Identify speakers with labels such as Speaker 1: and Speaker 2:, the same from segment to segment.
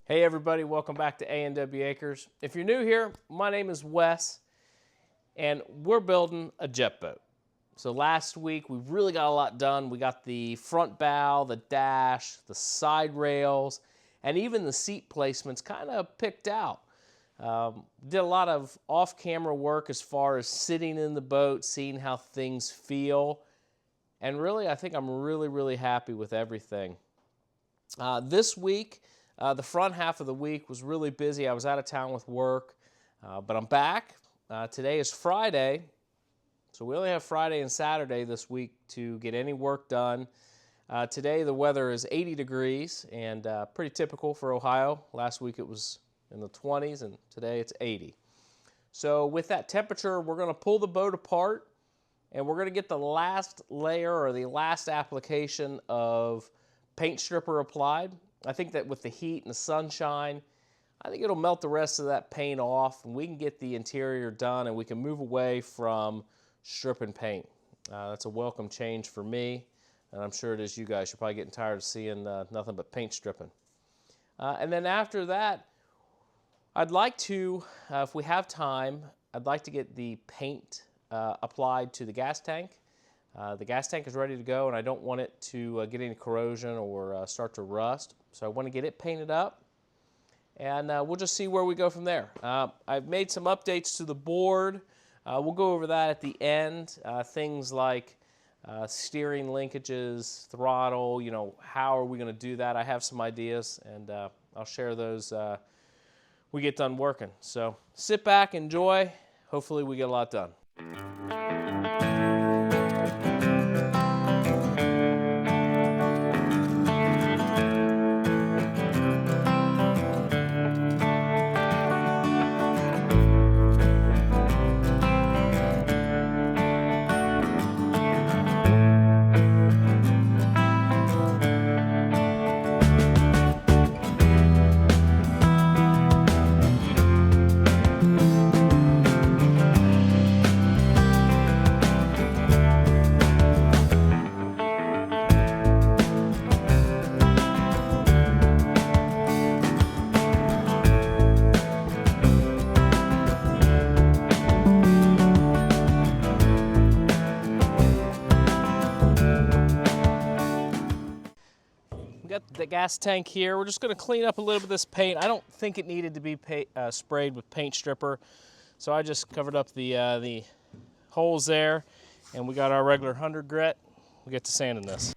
Speaker 1: Hey everybody, welcome back to A&W Acres. If you're new here, my name is Wes, and we're building a jet boat. So last week we really got a lot done. We got the front bow, the dash, the side rails, and even the seat placements kind of picked out. Did a lot of off-camera work as far as sitting in the boat, seeing how things feel, and really I think I'm really happy with everything. This week, the front half of the week was really busy. I was out of town with work, but I'm back. Today is Friday, so we only have Friday and Saturday this week to get any work done. Today the weather is 80 degrees and pretty typical for Ohio. Last week it was in the 20s and today it's 80. So with that temperature, we're going to pull the boat apart and we're going to get the last layer or the last application of paint stripper applied. I think that with the heat and the sunshine, I think it'll melt the rest of that paint off and we can get the interior done and we can move away from stripping paint. That's a welcome change for me, and I'm sure it is you guys. You're probably getting tired of seeing nothing but paint stripping. And then after that, I'd like to, if we have time, I'd like to get the paint applied to the gas tank. The gas tank is ready to go and I don't want it to get any corrosion or start to rust. So I want to get it painted up and we'll just see where we go from there. I've made some updates to the board. We'll go over that at the end. Things like steering linkages, throttle, you know, how are we going to do that? I have some ideas and I'll share those we get done working. So sit back, enjoy. Hopefully we get a lot done. The gas tank here. We're just going to clean up a little bit of this paint. I don't think it needed to be sprayed with paint stripper, so I just covered up the holes there, and we got our regular 100 grit. We get to sanding this.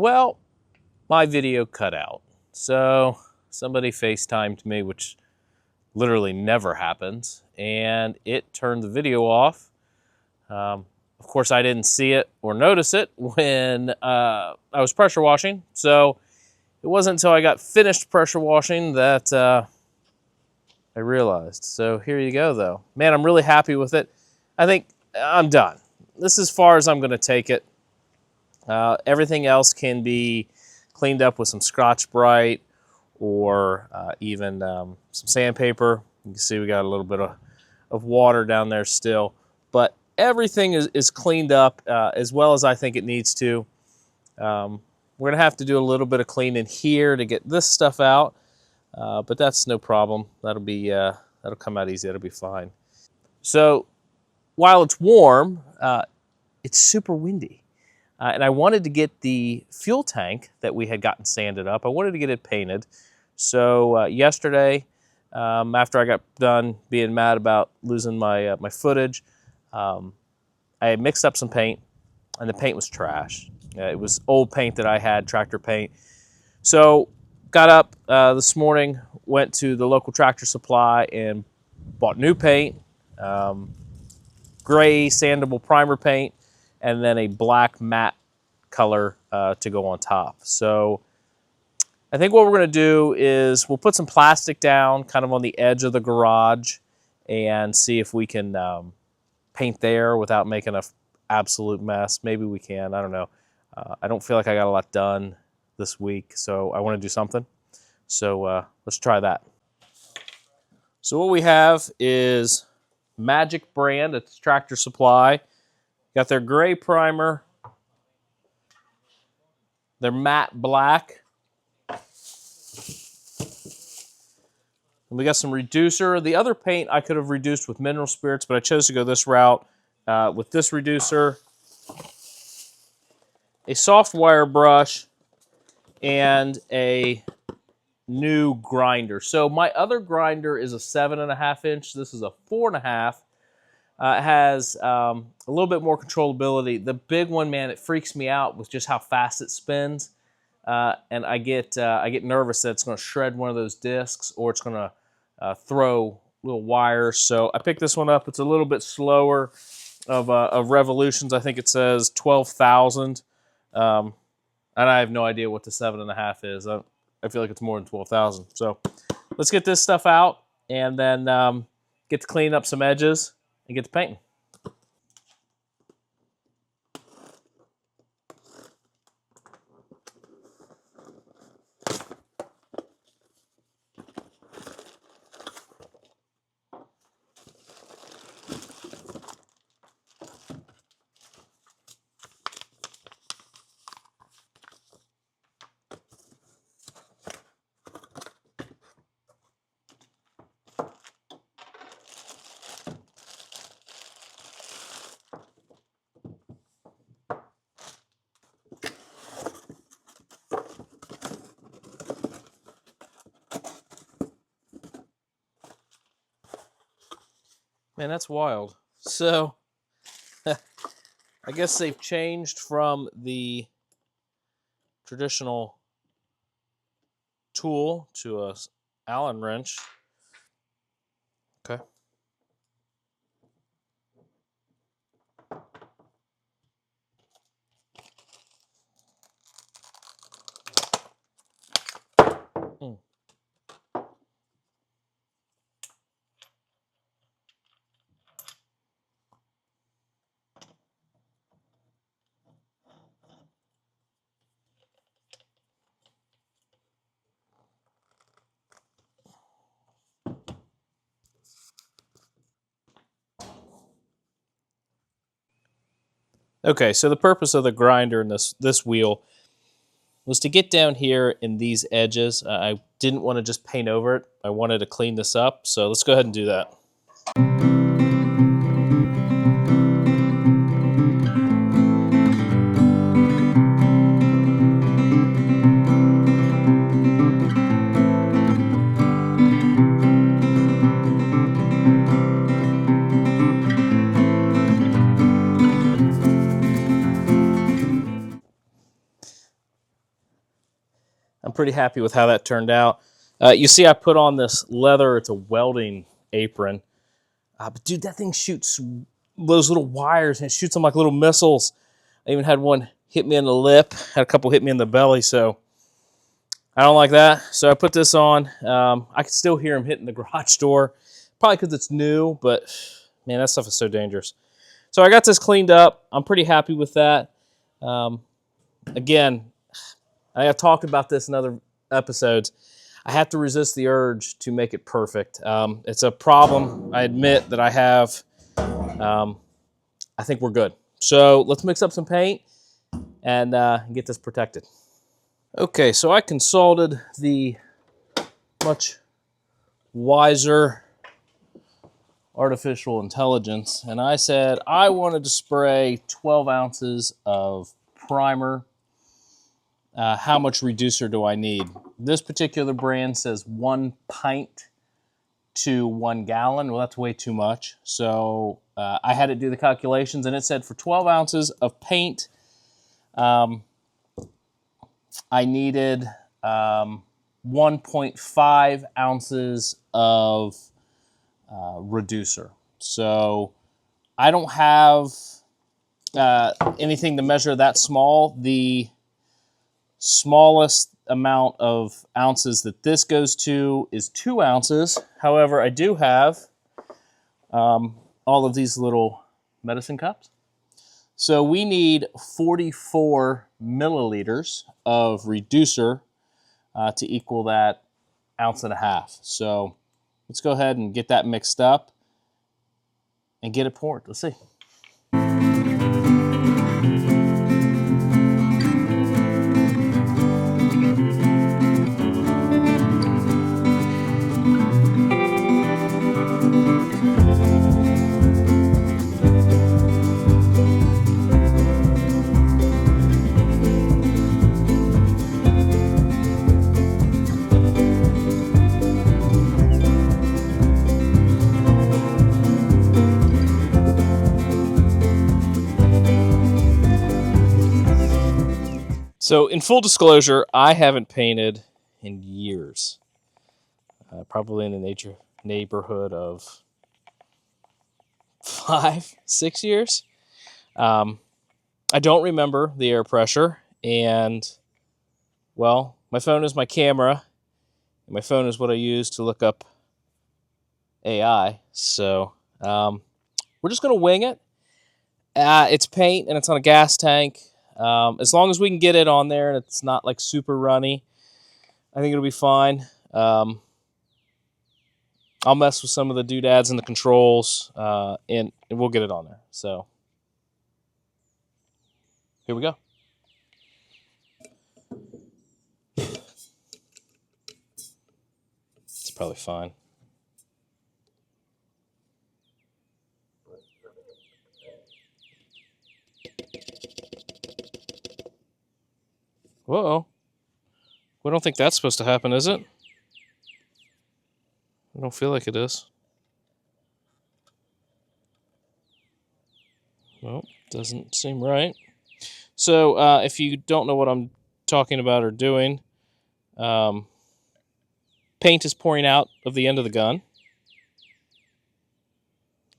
Speaker 1: Well, my video cut out. So somebody FaceTimed me, which literally never happens, and it turned the video off. Of course, I didn't see it or notice it when I was pressure washing. So it wasn't until I got finished pressure washing that I realized. So here you go, though. Man, I'm really happy with it. I think I'm done. This is as far as I'm going to take it. Everything else can be cleaned up with some Scotch-Brite or even some sandpaper. You can see we got a little bit of water down there still. But everything is cleaned up as well as I think it needs to. We're going to have to do a little bit of cleaning here to get this stuff out. But that's no problem. That'll come out easy. That'll be fine. So while it's warm, it's super windy. And I wanted to get the fuel tank that we had gotten sanded up. I wanted to get it painted. So yesterday, after I got done being mad about losing my my footage, I mixed up some paint, and the paint was trash. It was old paint that I had, tractor paint. So got up this morning, went to the local Tractor Supply and bought new paint, gray sandable primer paint, and then a black matte color to go on top. So I think what we're going to do is we'll put some plastic down kind of on the edge of the garage and see if we can paint there without making an absolute mess. Maybe we can. I don't know. I don't feel like I got a lot done this week, so I want to do something. So let's try that. So what we have is Magic brand at the Tractor Supply. Got their gray primer, their matte black. And we got some reducer. The other paint I could have reduced with mineral spirits, but I chose to go this route with this reducer, a soft wire brush, and a new grinder. So my other grinder is a 7.5 inch. This is a 4.5. It has a little bit more controllability. The big one, man, it freaks me out with just how fast it spins. And I get nervous that it's going to shred one of those discs or it's going to throw little wires. So I picked this one up. It's a little bit slower of revolutions. I think it says 12,000. And I have no idea what the 7.5 is. I feel like it's more than 12,000. So let's get this stuff out and then get to clean up some edges and get to painting. Man, that's wild. So, I guess they've changed from the traditional tool to a Allen wrench. Okay. Okay, so the purpose of the grinder in this wheel was to get down here in these edges. I didn't want to just paint over it. I wanted to clean this up, so let's go ahead and do that. pretty happy with how that turned out. You see I put on this leather, it's a welding apron. But dude, that thing shoots those little wires, and it shoots them like little missiles. I even had one hit me in the lip, had a couple hit me in the belly, so I don't like that. So I put this on. I can still hear them hitting the garage door, probably because it's new, but man, that stuff is so dangerous. So I got this cleaned up. I'm pretty happy with that. Again, I have talked about this in other episodes. I have to resist the urge to make it perfect. It's a problem, I admit, that I have. I think we're good. So let's mix up some paint and get this protected. Okay, so I consulted the much wiser artificial intelligence, and I said I wanted to spray 12 ounces of primer. How much reducer do I need? This particular brand says 1 pint to 1 gallon. Well, that's way too much. So I had it do the calculations, and it said for 12 ounces of paint, I needed 1.5 ounces of reducer. So I don't have anything to measure that small. The smallest amount of ounces that this goes to is 2 ounces. However, I do have all of these little medicine cups. So we need 44 milliliters of reducer to equal that 1.5 ounces. So let's go ahead and get that mixed up and get it poured. Let's see. So in full disclosure, I haven't painted in years. Probably in the neighborhood of 5-6 years. I don't remember the air pressure, and well, my phone is my camera, and my phone is what I use to look up AI. So we're just going to wing it. It's paint, and it's on a gas tank. As long as we can get it on there and it's not like super runny, I think it'll be fine. I'll mess with some of the doodads and the controls, and we'll get it on there. So here we go. It's probably fine. Whoa. We don't think that's supposed to happen, is it? I don't feel like it is. Well, doesn't seem right. So if you don't know what I'm talking about or doing, paint is pouring out of the end of the gun.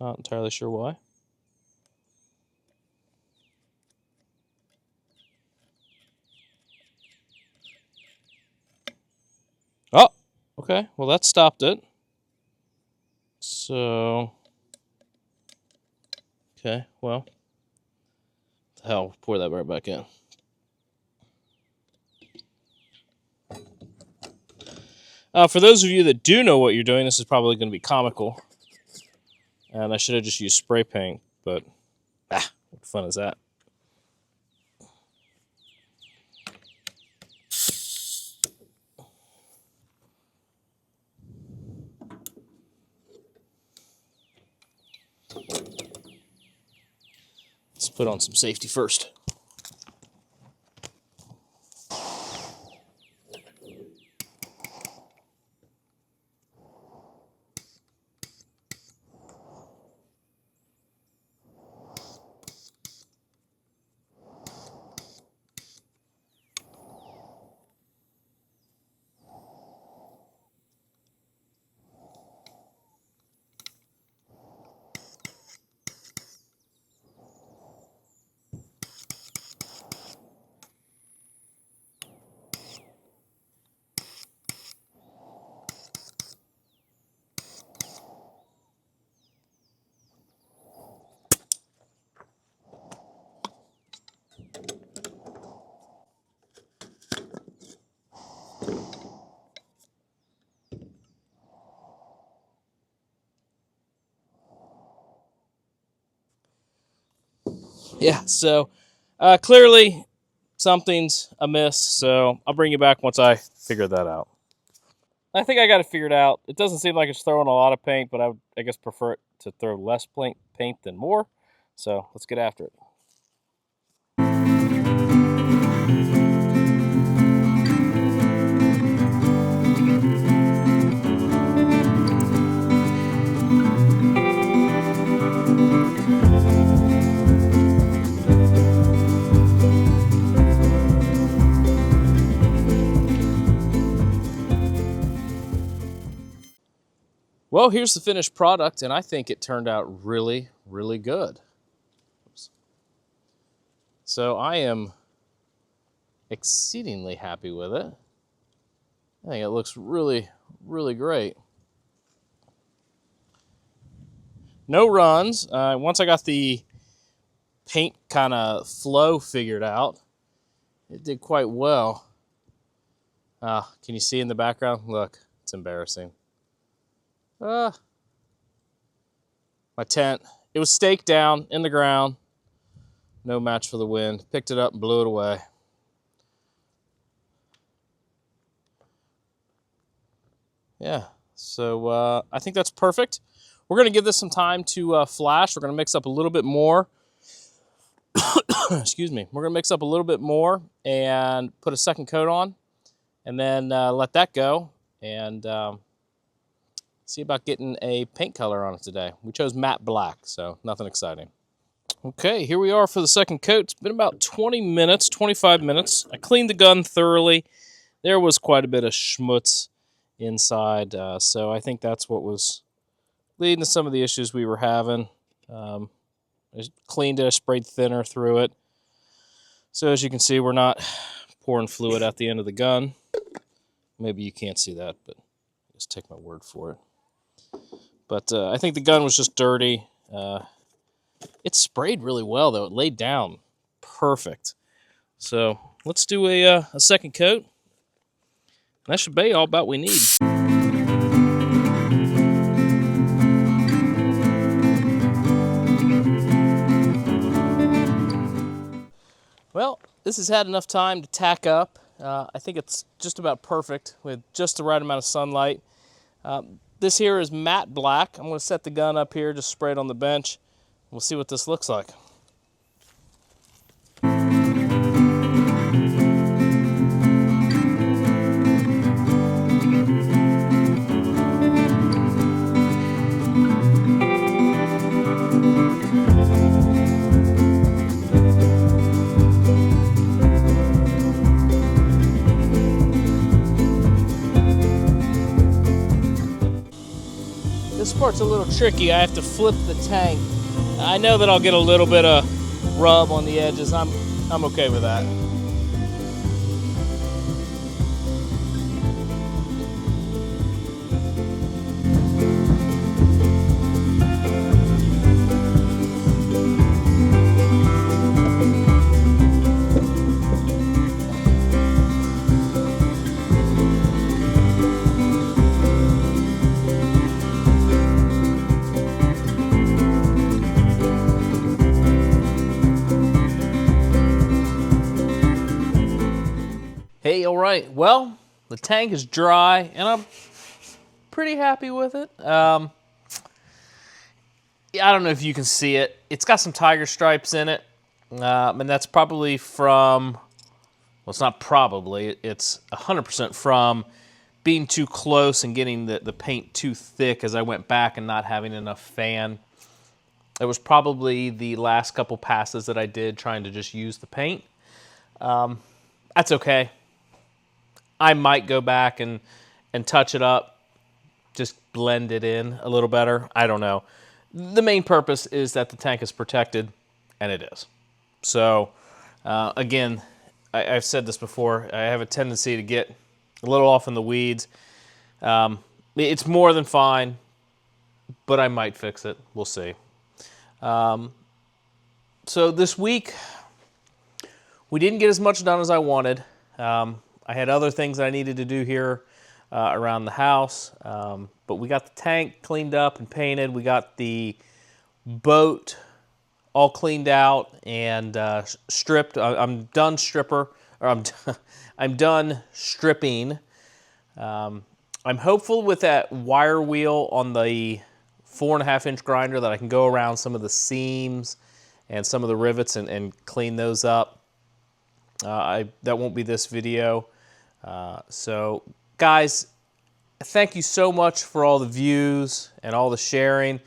Speaker 1: Not entirely sure why. Oh, okay. Well, that stopped it. So, okay, well, the hell, pour that right back in. For those of you that do know what you're doing, this is probably going to be comical. And I should have just used spray paint, but what fun is that? Let's put on some safety first. Yeah, so clearly something's amiss, so I'll bring you back once I figure that out. I think I got it figured out. It doesn't seem like it's throwing a lot of paint, but I guess prefer it to throw less paint than more. So let's get after it. Well, here's the finished product, and I think it turned out really, really good. So I am exceedingly happy with it. I think it looks really, really great. No runs. Once I got the paint kind of flow figured out, it did quite well. Can you see in the background? Look, it's embarrassing. My tent, it was staked down in the ground. No match for the wind. Picked it up and blew it away. Yeah, so I think that's perfect. We're going to give this some time to flash. We're going to mix up a little bit more. Excuse me. We're going to mix up a little bit more and put a second coat on, and then let that go and see about getting a paint color on it today. We chose matte black, so nothing exciting. Okay, here we are for the second coat. It's been about 20 minutes, 25 minutes. I cleaned the gun thoroughly. There was quite a bit of schmutz inside, so I think that's what was leading to some of the issues we were having. I cleaned it, I sprayed thinner through it. So as you can see, we're not pouring fluid at the end of the gun. Maybe you can't see that, but just take my word for it. But I think the gun was just dirty. It sprayed really well, though. It laid down perfect. So let's do a second coat. That should be all about what we need. Well, this has had enough time to tack up. I think it's just about perfect with just the right amount of sunlight. This here is matte black. I'm going to set the gun up here, just spray it on the bench. We'll see what this looks like. This part's a little tricky. I have to flip the tank. I know that I'll get a little bit of rub on the edges. I'm okay with that. Hey, all right. Well, the tank is dry, and I'm pretty happy with it. I don't know if you can see it. It's got some tiger stripes in it, and that's probably from, well, it's not probably, it's 100% from being too close and getting the paint too thick as I went back and not having enough fan. It was probably the last couple passes that I did trying to just use the paint. That's okay. I might go back and touch it up, just blend it in a little better. I don't know. The main purpose is that the tank is protected, and it is. So, again, I've said this before. I have a tendency to get a little off in the weeds. It's more than fine, but I might fix it. We'll see. So this week, we didn't get as much done as I wanted. I had other things that I needed to do here around the house, but we got the tank cleaned up and painted. We got the boat all cleaned out and stripped. I'm done stripper, or I'm done stripping. I'm hopeful with that wire wheel on the 4.5-inch grinder that I can go around some of the seams and some of the rivets and clean those up. That won't be this video. So guys, thank you so much for all the views and all the sharing.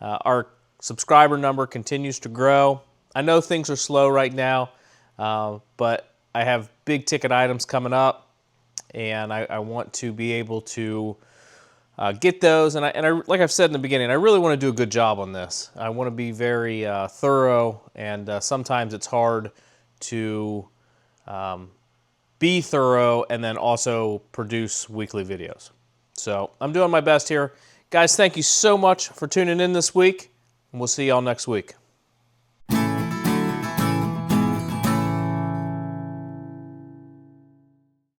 Speaker 1: Our subscriber number continues to grow. I know things are slow right now, but I have big ticket items coming up, and I want to be able to get those. And I, like I've said in the beginning, I really want to do a good job on this. I want to be very thorough, and sometimes it's hard to be thorough and then also produce weekly videos. So I'm doing my best here. Guys, thank you so much for tuning in this week, and we'll see y'all next week.